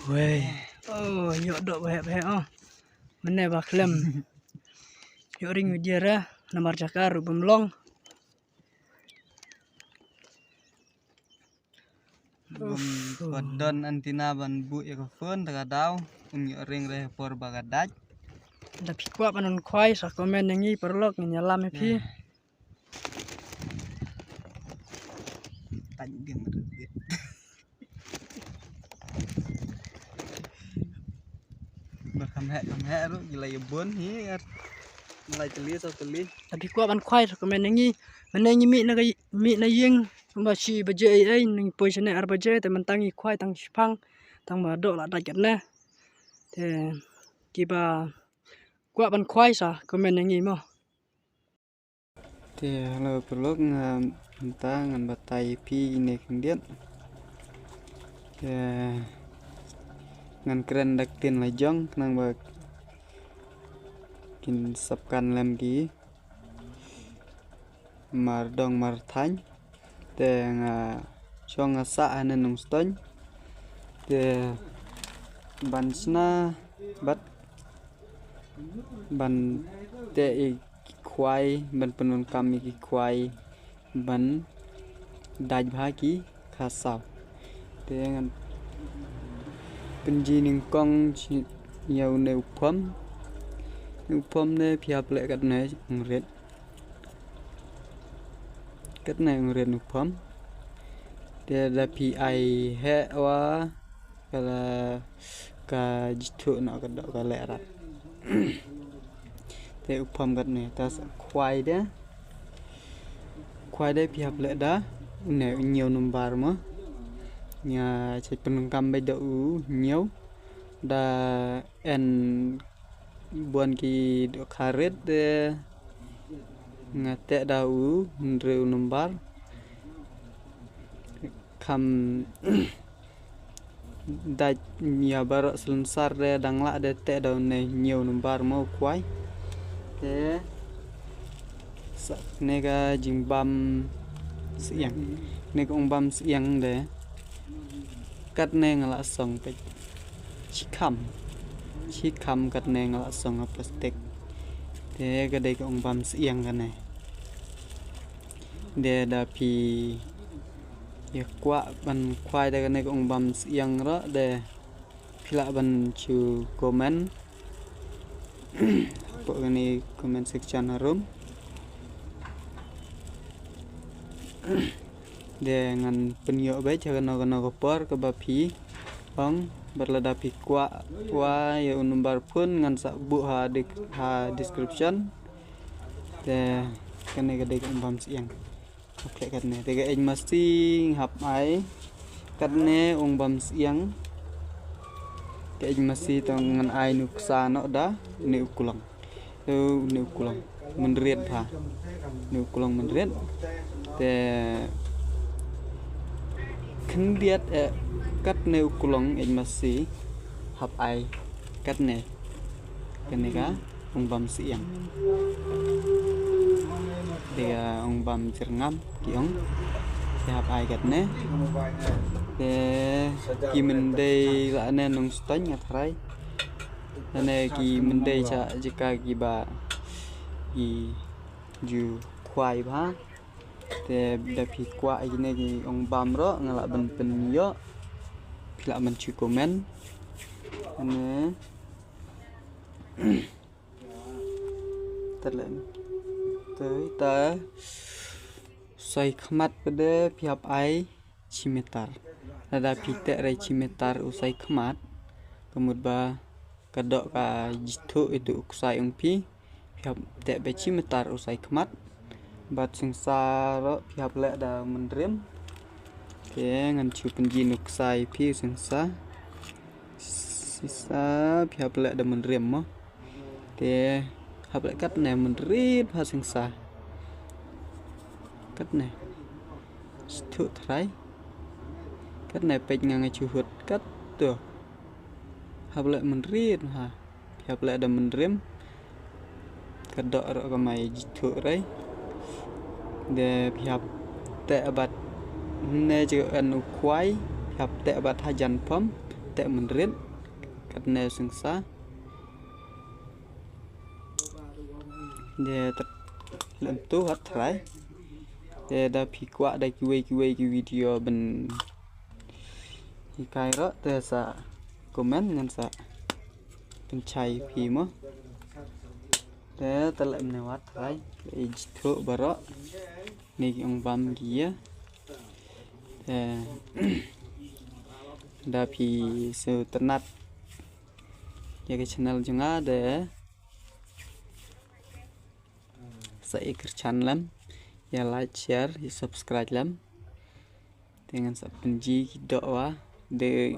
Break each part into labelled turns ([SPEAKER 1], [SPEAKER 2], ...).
[SPEAKER 1] Weh, oh, yuk dok bahaya oh, mana baklem, yuk ring ujara, nomor cakar bemlong.
[SPEAKER 2] Kodon antina ban bu ya phone tagadau, yuk ring reh por bagadaj.
[SPEAKER 1] Ada pikwa panon kuai sa komen yang ini perlok nyalam pi.
[SPEAKER 2] Tanya dia merebit. Kamhe ru gila yebon hi mulai teli so teli.
[SPEAKER 1] Tapi kuat pan kuai sa komen yang ini, mana yang mi na yeng masih baje ai ning posisinya ar baje te mentangi kuai tang sipang tang badok la dagat na. Te kiba kuat pan kuai sa komen yang ini mo.
[SPEAKER 2] Te halo perlok ngan batai pi ini kemudian. Ngan keren daktin lajong nang bak kin sapkan lem gi mar dong mar thany te nga chong sa anen nong stony te bansna bat ban te kwai ban penun kami ki kwai ban daj bhaki khasau te ngan penji ning kong nhau ne upom ne phiap le kat ne ngret upom te da pi ai he wa kala ka jithu no ka do ka le rat te upom kat ne tas kwai de phiap le da ne nhiều number mo nhà chạy penung kam bay đậu nhiều da en buan ki do karet de ngate dau reu number kam da nhà barok selensar de dangla de te dau ne nhiều number mo kwai te nega jimbam siang nega umbam siang de cắt neng là song pe chi kham cắt neng là song plastic thế cái đây ông băm xiang cái này để đa pi ya qua ban khoai đây cái này ông băm xiang đó để pila ban chu comment bộ cái này comment section harum để ngan penyo bae jangan no kopor ke bapi bang berlada pi kwa ya number pun ngan sa bu ha description để cái này cái đây cũng bấm siang oke cái này thì cái anh masih hap ai cái này ông bấm siang cái anh masih tong ngan ai nuksa no da ni ukulang menriat ha ni ukulang menriat để khấn điết cắt nêu kulong anh masih hấp ai cắt này cái này cả ông bầm siang thì ông bầm ngắm kiểu thì hấp ai cắt này thì mình đây là nên ông stone nhặt thấy nên khi mình đây cha jika kiba ki ju khoai ba te da pi kwa ini ki ong bam ro ngala ban pen yo pila man chu comment ane tadlen tới ta xoay khmat bede piap ai chimetar ada pite rai chimetar usai khmat kemud ba kadok ka jithu itu usai ong pi piap te be chimetar usai khmat bat sengsa ro pihak le da mendrem ke ngan chu penji nuk sai pi sengsa sisa pihak le da mendrem mo ke hap le kat ne mendrit ha sengsa kat ne thu thrai kat ne pej ngang chu hut kat tu hap le mendrit ha pihak le da mendrem kadok ro ka mai jithu rai để hiệp tệ bật nè chữ ẩn khoái hiệp tệ bật hai dàn phấm tek menrit karena sengsa dia lentu hat try dia dah pikwa dah kiwe video ben ikai ro te sa komen ngan sa pencai pi mo te telak menewat try ijtho baro ni ong bam gia dah pi su ternat ya ke channel juga ada saya ikut channel ya like share ya subscribe lam dengan sa penji kidok wa de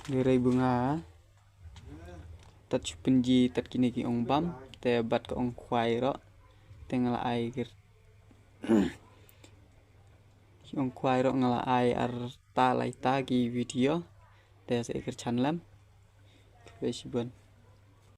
[SPEAKER 2] gerai bunga tat penji tat kini ki ong bam te bat ko ong kwai ro tengala ai gir ong kwai ro ngala ai ar ta lai ta ki video te sa ikut channel lam Besibun